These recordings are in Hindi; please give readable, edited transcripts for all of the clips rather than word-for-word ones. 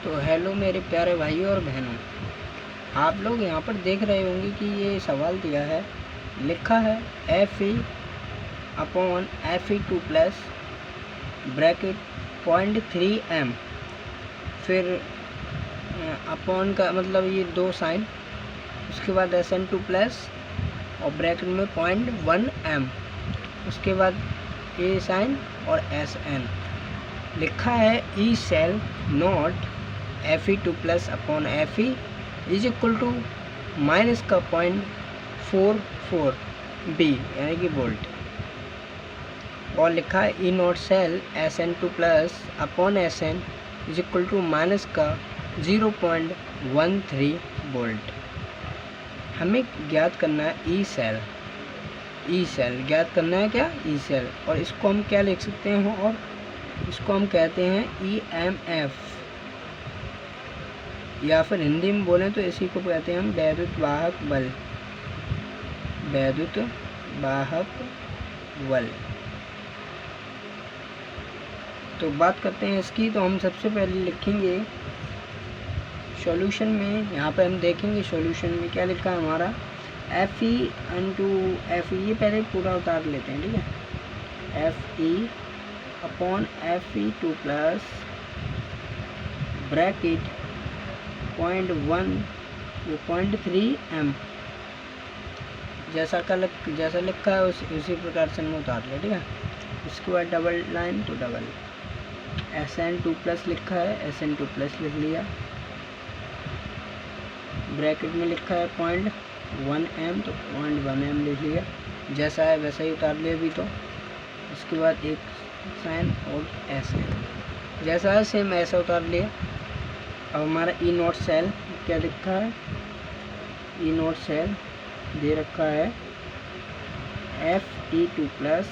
तो हेलो मेरे प्यारे भाइयों और बहनों, आप लोग यहाँ पर देख रहे होंगे कि ये सवाल दिया है, लिखा है Fe/Fe2+ ब्रैकेट 0.3m, फिर अपॉन का मतलब ये दो साइन, उसके बाद Sn2+ और ब्रैकेट में 0.1m, उसके बाद ए साइन और Sn। लिखा है E cell nought Fe2+ upon Fe is equal to minus का 0.44 b यानी कि वोल्ट, और लिखा है E nought cell Sn2+ upon Sn is equal to minus का 0.13 वोल्ट। हमें ज्ञात करना है ई सेल ज्ञात करना है, क्या ई सेल, और इसको हम क्या लिख सकते हैं, और इसको हम कहते हैं EMF, या फिर हिंदी में बोलें तो इसी को कहते हैं हम वैद्युत वाहक बल। तो बात करते हैं इसकी। तो हम सबसे पहले लिखेंगे सॉल्यूशन में, यहाँ पे हम देखेंगे सॉल्यूशन में क्या लिखा है हमारा, Fe इंटू Fe, ये पहले पूरा उतार लेते हैं, ठीक है। Fe upon Fe2+ bracket 0.3m, जैसा लिखा है उसी प्रकार से हमने उतार लिया, ठीक है। इसके बाद डबल लाइन तो डबल Sn2+ लिखा है, Sn2+ लिख लिया, ब्रैकेट में लिखा है 0.1m तो 0.1m लिख लिया, जैसा है वैसा ही उतार लिया अभी तो। इसके बाद एक साइन और Sn, जैसा है सेम ऐसा उतार लिया। अब हमारा ई नॉट सेल क्या लिखा है, ई नॉट सेल दे रखा है Fe2+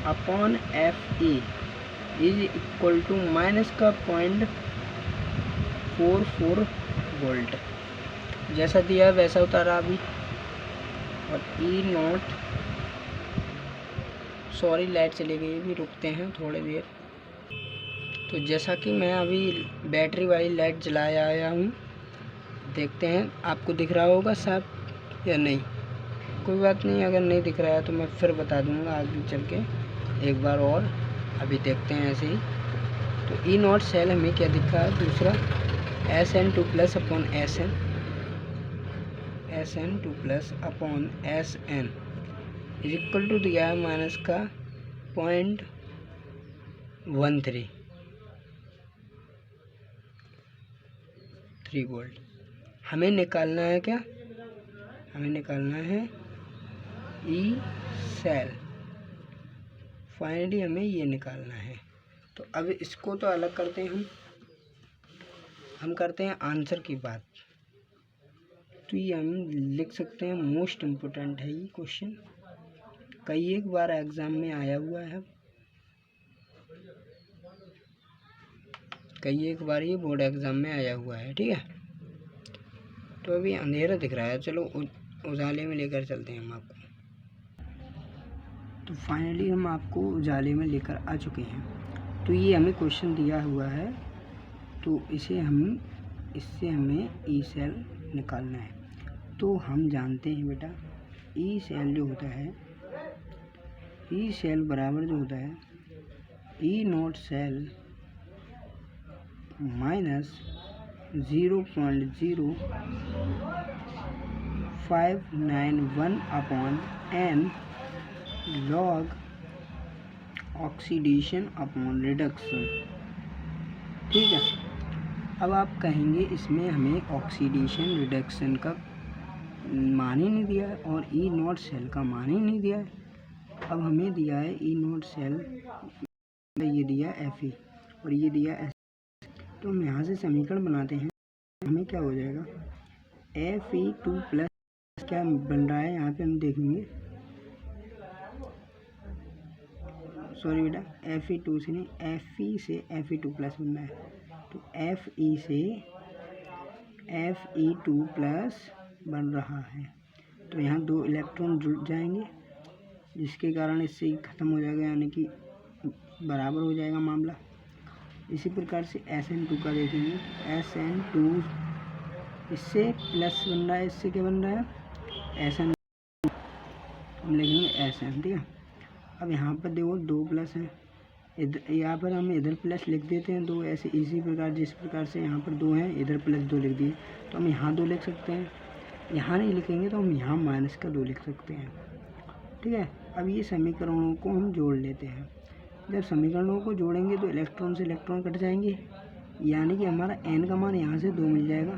upon Fe is equal to minus का 0.44 वोल्ट, जैसा दिया वैसा उतारा अभी। और ई नॉट, सॉरी लाइट चली गई, अभी रुकते हैं थोड़ी देर। तो जैसा कि मैं अभी बैटरी वाली लाइट जलाया आया हूँ, देखते हैं आपको दिख रहा होगा साहब या नहीं। कोई बात नहीं, अगर नहीं दिख रहा है तो मैं फिर बता दूंगा आगे चल के एक बार और। अभी देखते हैं ऐसे ही। तो ई नॉट सेल हमें क्या दिखा है, दूसरा Sn2+ upon Sn2+ upon Sn is equal to दिया है माइनस का 0.13 वोल्ट। हमें निकालना है क्या, हमें निकालना है ई सेल, फाइनली हमें ये निकालना है। तो अब इसको तो अलग करते हैं हम करते हैं आंसर की बात। तो ये हम लिख सकते हैं, मोस्ट इम्पोर्टेंट है ये क्वेश्चन, कई एक बार एग्ज़ाम में आया हुआ है, कई एक बार ये बोर्ड एग्ज़ाम में आया हुआ है, ठीक है। तो अभी अंधेरा दिख रहा है, चलो उजाले में लेकर चलते हैं हम आपको। तो फाइनली हम आपको उजाले में लेकर आ चुके हैं। तो ये हमें क्वेश्चन दिया हुआ है, तो इससे हमें ई सेल निकालना है। तो हम जानते हैं बेटा, ई सेल जो होता है, ई सेल बराबर जो होता है E nought cell minus 0.0591 upon n log oxidation upon reduction, ठीक है। अब आप कहेंगे इसमें हमें ऑक्सीडेशन रिडक्शन का मान ही नहीं दिया है और ई नॉट सेल का मान ही नहीं दिया है। अब हमें दिया है ई नॉट सेल, ये दिया Fe और ये दिया S। तो हम यहाँ से समीकरण बनाते हैं, हमें क्या हो जाएगा, Fe2+ क्या बन रहा है यहाँ पे हम देखेंगे, सॉरी बेटा Fe2 से नहीं, Fe से Fe2+ बनना है। तो Fe से Fe2+ बन रहा है, तो यहाँ 2 इलेक्ट्रॉन जुड़ जाएंगे, जिसके कारण इससे ख़त्म हो जाएगा, यानी कि बराबर हो जाएगा मामला। इसी प्रकार से SN2 का देखेंगे, SN2 इससे प्लस बन रहा है, इससे क्या बन रहा है SN, हम लिखेंगे SN, ठीक है। अब यहाँ पर देखो 2 प्लस है, इधर यहाँ पर हम इधर प्लस लिख देते हैं 2, ऐसे इसी प्रकार जिस प्रकार से यहाँ पर 2 हैं इधर प्लस 2 लिख दिए, तो हम यहाँ 2 लिख सकते हैं। यहाँ नहीं लिखेंगे तो हम यहाँ माइनस का 2 लिख सकते हैं, ठीक है। अब ये समीकरणों को हम जोड़ लेते हैं। जब समीकरणों को जोड़ेंगे तो इलेक्ट्रॉन से इलेक्ट्रॉन कट जाएंगे, यानी कि हमारा n का मान यहाँ से 2 मिल जाएगा,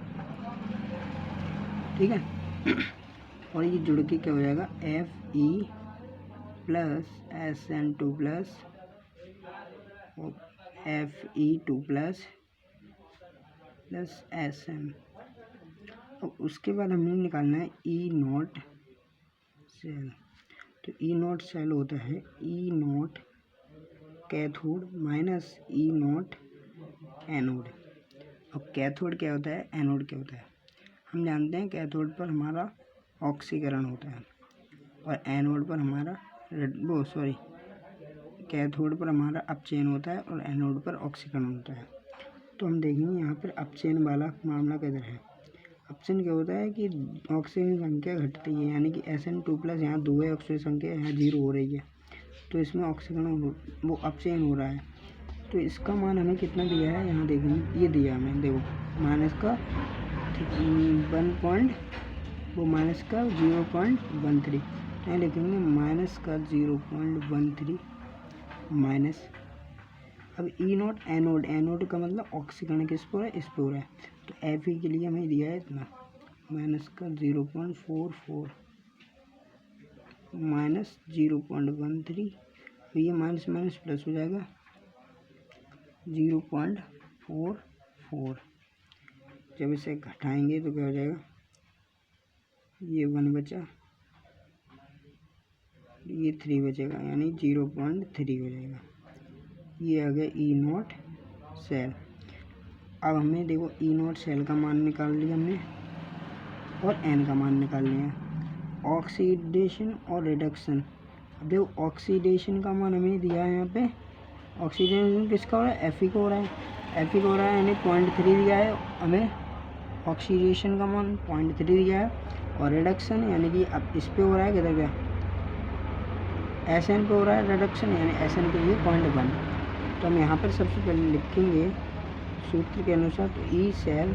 ठीक है। और ये जुड़ के क्या हो जाएगा, Fe plus SN2 plus Fe2 plus SN। अब उसके बाद हमें निकालना है E0 सेल। तो E0 सेल होता है E0 cathode minus E0 anode. अब कैथोड क्या होता है, एनोड क्या होता है, हम जानते हैं कैथोड पर हमारा ऑक्सीकरण होता है और एनोड पर हमारा कैथोड पर हमारा अपचयन होता है और एनोड पर ऑक्सीकरण होता है। तो हम देखेंगे यहाँ पर अपचयन वाला मामला किधर है। अपचयन क्या होता है कि ऑक्सीजन संख्या घटती है, यानी कि SN2 प्लस यहाँ 2 है, ऑक्सीजन संख्या यहाँ 0 हो रही है, तो इसमें ऑक्सीकरण वो अपचयन हो रहा है। तो इसका मान हमें कितना दिया है, यहाँ देखेंगे ये दिया हमें, देखो माइनस का 0.13, यहाँ लिखेंगे माइनस का 0.13 माइनस। अब E0 एनोड, एनोड का मतलब ऑक्सीकरण किस पर है, इस पर हो रहा है, तो Fe के लिए हमें दिया है इतना माइनस का 0.44 माइनस 0.13, तो ये माइनस माइनस प्लस हो जाएगा 0.44। जब इसे घटाएंगे तो क्या हो जाएगा, ये 1 बचा, ये 3 बचेगा, यानी 0.3 हो जाएगा। ये आ गया E0 सेल। अब हमें देखो E0 सेल का मान निकाल लिया हमने और N का मान निकाल लिया। ऑक्सीडेशन और रिडक्शन, अब देखो ऑक्सीडेशन का मान हमें दिया है, यहाँ पे ऑक्सीडेशन किसका हो रहा है, Fe को हो रहा है, Fe को हो रहा है, यानी 0.3 दिया है हमें। ऑक्सीडेशन का मान 0.3 दिया है और रिडक्शन यानी कि अब इस पे हो रहा है, किधर गया, SN पे हो रहा है रिडक्शन, यानी SN के लिए 0.1। तो हम यहाँ पर सबसे पहले लिखेंगे सूत्र के अनुसार, तो E सेल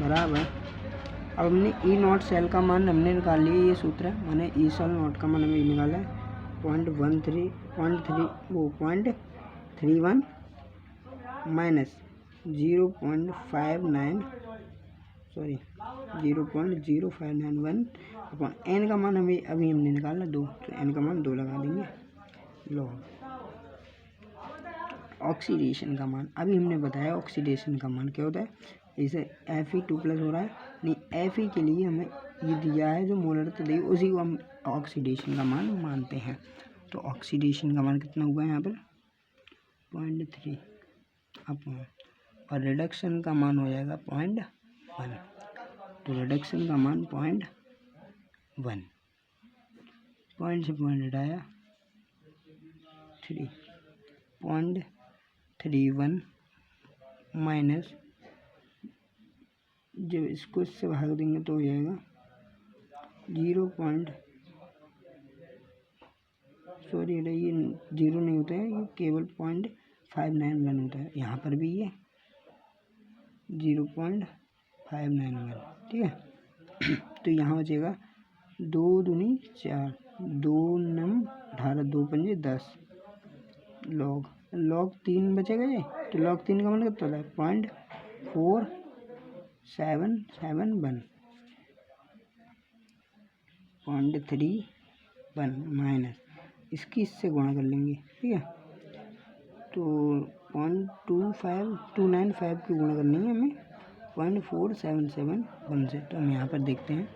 बराबर, अब हमने E0 सेल का मान हमने निकाल लिया, ये सूत्र है, मैंने E सेल नोट का मान हमें निकाला है 0.31 माइनस 0.0591 अपॉन N का मान हमें अभी हमने निकाला 2, तो N का मान 2 लगा देंगे। लॉग ऑक्सीडेशन का मान, अभी हमने बताया ऑक्सीडेशन का मान क्या होता है, जैसे Fe2 प्लस हो रहा है, नहीं Fe के लिए हमें ये दिया है जो मोलरता दी, उसी को हम ऑक्सीडेशन का मान मानते हैं। तो ऑक्सीडेशन का मान कितना हुआ है यहाँ पर 0.3 अपॉन, और रिडक्शन का मान हो जाएगा 0.1, तो रिडक्शन का मान 0.1, पॉइंट से पॉइंट हटाया 3.31 माइनस, जब इसको इससे भाग देंगे तो हो जाएगा 0 नहीं होता है, ये केवल 0.591 होता है, यहाँ पर भी ये 0.591, ठीक है। तो यहाँ बचेगा 2 दूनी 4, 2 नम 18, 2 पंजे 10, लॉग 3 बचेगा ये, तो लॉग 3 का मतलब कितना है 0.4771 0.31 माइनस, इसकी इससे गुणा कर लेंगे, ठीक है। तो 0.295 की गुणा करनी है हमें 0.4771 से, तो हम यहाँ पर देखते हैं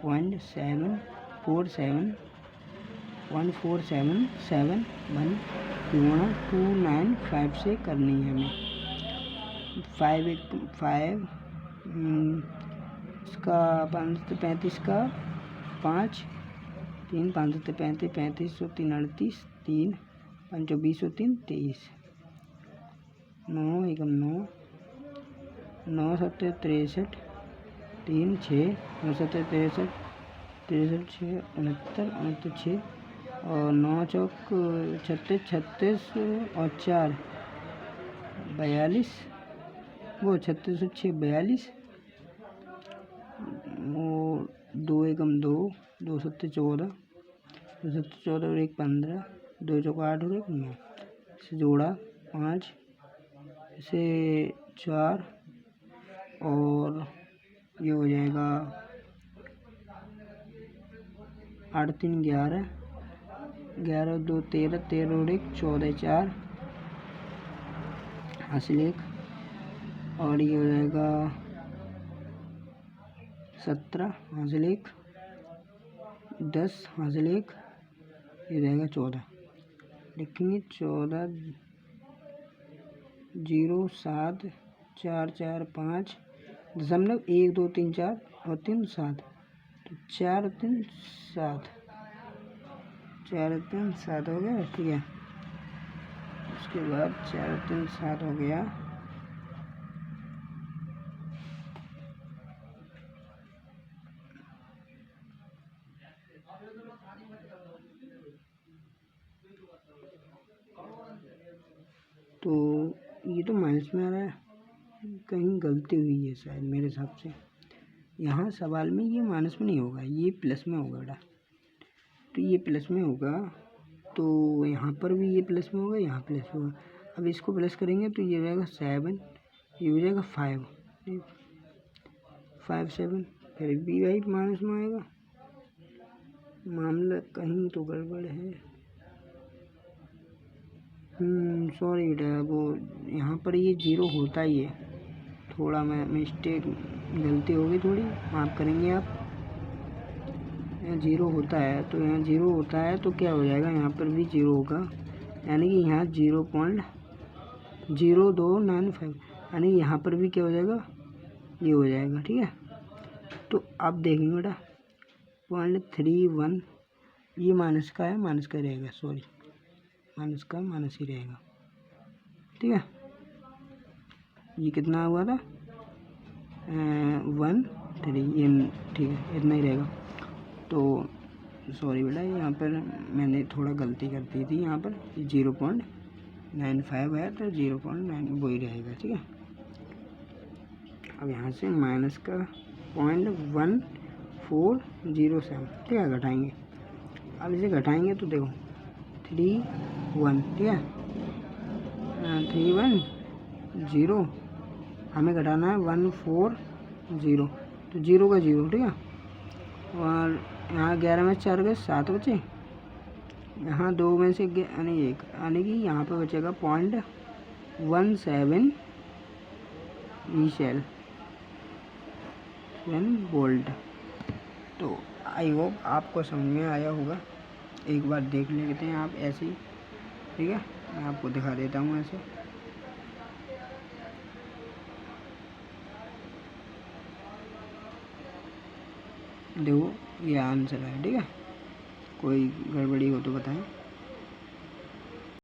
0.4771 की गुणा 295 से करनी है हमें। 5 इसका 535 का 5 3 5 35 35 3 38 3 5 20 3 23, 9 एकम 9, 9 सत्ते 63, 3 6, 9 सत्ते 63, 63 6 69, 69 6 और 9 चौक 36, 36 और 4 42, वो 36 और 6 42, वो 2 एकम 2, 2 सत्ते 14, 2 सत्ते 14 और 1 15, 2 चौक 8 और 1 9, इसे जोड़ा 5, इसे 4 और ये हो जाएगा 8 3 11, 11 और 2 13, 13 और 1 14 4 हासिल 1 और ये हो जाएगा 17 हासिल 1, 10 हासिल 1, ये रहेगा 14। लिखेंगे 14 0 7 4 4 5 दशमलव 1 2 3 4 और 3 7, तो 4 और 3 7, 4 और 3 7 हो गया। ठीक है, उसके बाद 4 और 3 7 हो गया। तो ये तो माइनस में आ रहा है, कहीं गलती हुई है शायद मेरे हिसाब से। यहाँ सवाल में ये माइनस में नहीं होगा, ये प्लस में होगा बेटा। तो ये प्लस में होगा, तो यहाँ पर भी ये प्लस में होगा, यहाँ प्लस में होगा। अब इसको प्लस करेंगे तो ये हो जाएगा 7, ये हो जाएगा 5, 5 7, फिर भी भाई माइनस में आएगा। मामला कहीं तो गड़बड़ है। सॉरी बेटा, वो यहाँ पर ये 0 होता ही है, थोड़ा मैं मिस्टेक गलती होगी थोड़ी, माफ़ करेंगे आप। यहाँ 0 होता है, तो यहाँ 0 होता है तो क्या हो जाएगा, यहाँ पर भी 0 होगा, यानी कि यहाँ 0.0295, यानी यहाँ पर भी क्या हो जाएगा, ये हो जाएगा। ठीक है, तो अब देखेंगे बेटा 0.31, ये माइनस का है, माइनस का रहेगा, सॉरी माइनस का माइनस ही रहेगा। ठीक है, ये कितना हुआ था 1 3, ये ठीक है, इतना ही रहेगा। तो सॉरी बेटा, यहाँ पर मैंने थोड़ा गलती कर दी थी, यहाँ पर 0.95 है तो 0.9 वही रहेगा। ठीक है, अब यहाँ से माइनस का 0.1407, ठीक है, घटाएंगे। अब इसे घटाएंगे तो देखो 3 1, ठीक है, 3 1 0, हमें घटाना है 140, तो 0 का 0, ठीक है, और यहाँ 11 में 4 गए 7 बचे, यहाँ 2 में से यानी 1, यानी कि यहाँ पे बचेगा 0.17 सेल 1 वोल्ट। तो आई होप आपको समझ में आया होगा, एक बार देख लेते हैं आप ऐसे ही। ठीक है, मैं आपको दिखा देता हूँ ऐसे। देखो ये आंसर है। ठीक है, कोई गड़बड़ी हो तो बताएं।